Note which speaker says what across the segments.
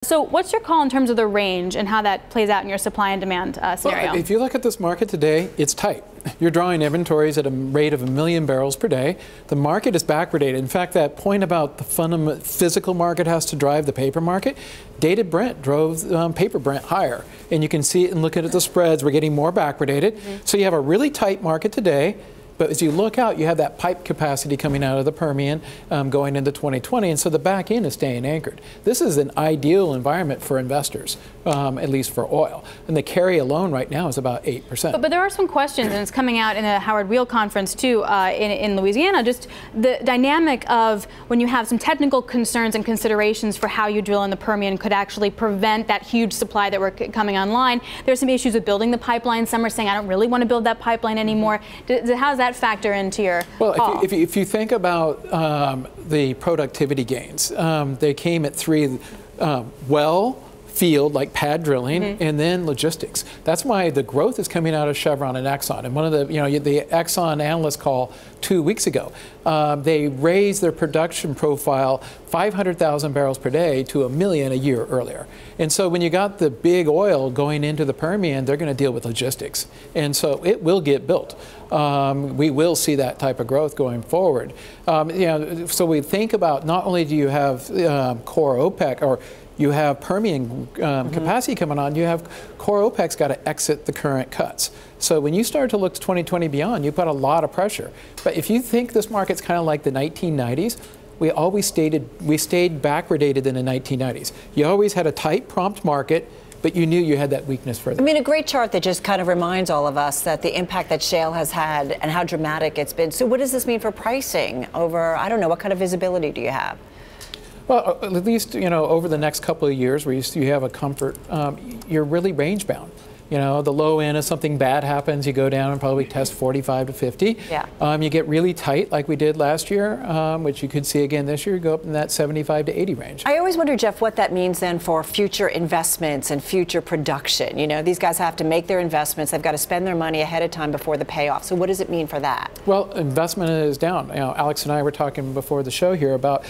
Speaker 1: So what's your call in terms of the range and how that plays out in your supply and demand scenario?
Speaker 2: Well, if you look at this market today, it's tight. You're drawing inventories at a rate of 1 million barrels per day. The market is backwardated. In fact, that point about the fundamental physical market has to drive the paper market, dated Brent drove paper Brent higher. And you can see it and look at the spreads. We're getting more backwardated. So you have a really tight market today. But as you look out, you have that pipe capacity coming out of the Permian going into 2020, and so the back end is staying anchored. This is an ideal environment for investors, at least for oil. And the carry alone right now is about 8%.
Speaker 1: But there are some questions, and it's coming out in the Howard Weil conference too in Louisiana, just the dynamic of when you have some technical concerns and considerations for how you drill in the Permian could actually prevent that huge supply that we're coming online. There's some issues with building the pipeline. Some are saying, I don't really want to build that pipeline anymore. How's that factor into your call?
Speaker 2: Well, if you think about the productivity gains, they came at three: well, field, like pad drilling, and then logistics. That's why the growth is coming out of Chevron and Exxon. And one of the, the Exxon analyst call 2 weeks ago, they raised their production profile 500,000 barrels per day to 1 million a year earlier. And so when you got the big oil going into the Permian, they're going to deal with logistics. And so it will get built. We will see that type of growth going forward. So we think about, not only do you have core OPEC, or you have Permian capacity coming on, you have core OPEC's got to exit the current cuts. So when you start to look to 2020 beyond, you put a lot of pressure. But if you think this market's kind of like the 1990s, we stayed backwardated in the 1990s. You always had a tight, prompt market, but you knew you had that weakness further.
Speaker 3: I mean, a great chart that just kind of reminds all of us that the impact that shale has had and how dramatic it's been. So what does this mean for pricing over, I don't know, what kind of visibility do you have?
Speaker 2: Well, at least, over the next couple of years where you have a comfort, you're really range bound. The low end, if something bad happens, you go down and probably test 45 to 50.
Speaker 3: Yeah.
Speaker 2: You get really tight like we did last year, which you could see again this year, go up in that 75 to 80 range.
Speaker 3: I always wonder, Jeff, what that means then for future investments and future production. These guys have to make their investments. They've got to spend their money ahead of time before the payoff. So what does it mean for that?
Speaker 2: Well, investment is down. Alex and I were talking before the show here about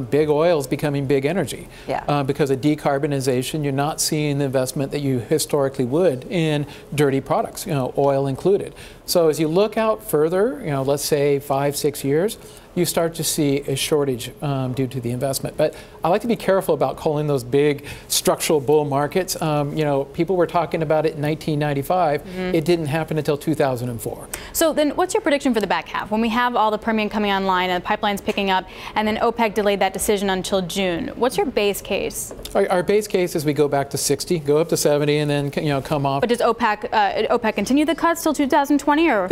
Speaker 2: big oils becoming big energy.
Speaker 3: Yeah.
Speaker 2: Because of decarbonization, you're not seeing the investment that you historically would in dirty products, oil included. So as you look out further, let's say 5-6 years, you start to see a shortage due to the investment. But I like to be careful about calling those big structural bull markets. People were talking about it in 1995. It didn't happen until 2004.
Speaker 1: So then what's your prediction for the back half? When we have all the Permian coming online and the pipelines picking up, and then OPEC delayed that decision until June, what's your base case?
Speaker 2: Our base case is we go back to 60, go up to 70, and then come off.
Speaker 1: But does OPEC continue the cuts till 2020? Or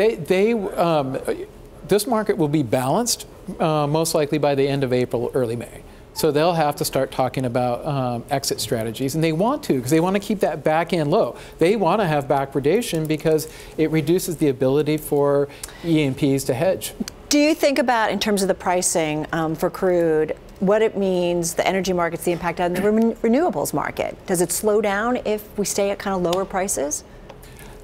Speaker 2: this market will be balanced most likely by the end of April, early May. So they'll have to start talking about exit strategies, and they want to, because they want to keep that back end low. They want to have backwardation because it reduces the ability for E&Ps to hedge.
Speaker 3: Do you think about, in terms of the pricing for crude, what it means, the energy markets, the impact on the renewables market? Does it slow down if we stay at kind of lower prices?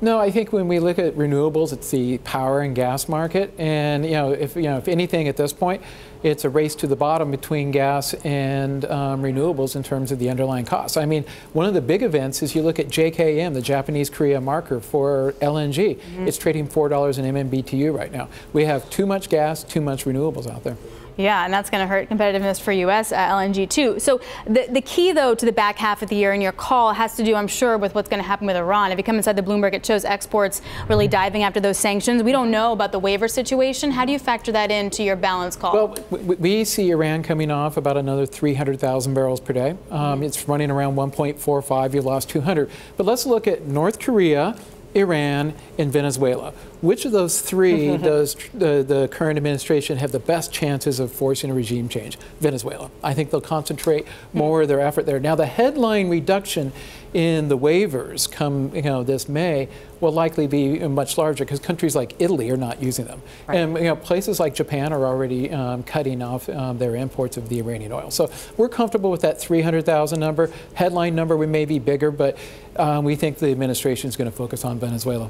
Speaker 2: No, I think when we look at renewables, it's the power and gas market, and if anything at this point, it's a race to the bottom between gas and renewables in terms of the underlying costs. I mean, one of the big events is you look at JKM, the Japanese Korea marker for LNG. It's trading $4 an MMBTU right now. We have too much gas, too much renewables out there.
Speaker 1: Yeah, and that's going to hurt competitiveness for U.S. LNG too. So the key, though, to the back half of the year in your call has to do, I'm sure, with what's going to happen with Iran. If you come inside the Bloomberg, it shows exports really diving after those sanctions. We don't know about the waiver situation. How do you factor that into your balance call?
Speaker 2: Well, we see Iran coming off about another 300,000 barrels per day. It's running around 1.45. You lost 200. But let's look at North Korea, Iran, and Venezuela. Which of those three does the current administration have the best chances of forcing a regime change? Venezuela. I think they'll concentrate more of their effort there. Now, the headline reduction in the waivers come this May will likely be much larger because countries like Italy are not using them. Right. And places like Japan are already cutting off their imports of the Iranian oil. So we're comfortable with that 300,000 number. Headline number we may be bigger, but we think the administration is going to focus on Venezuela.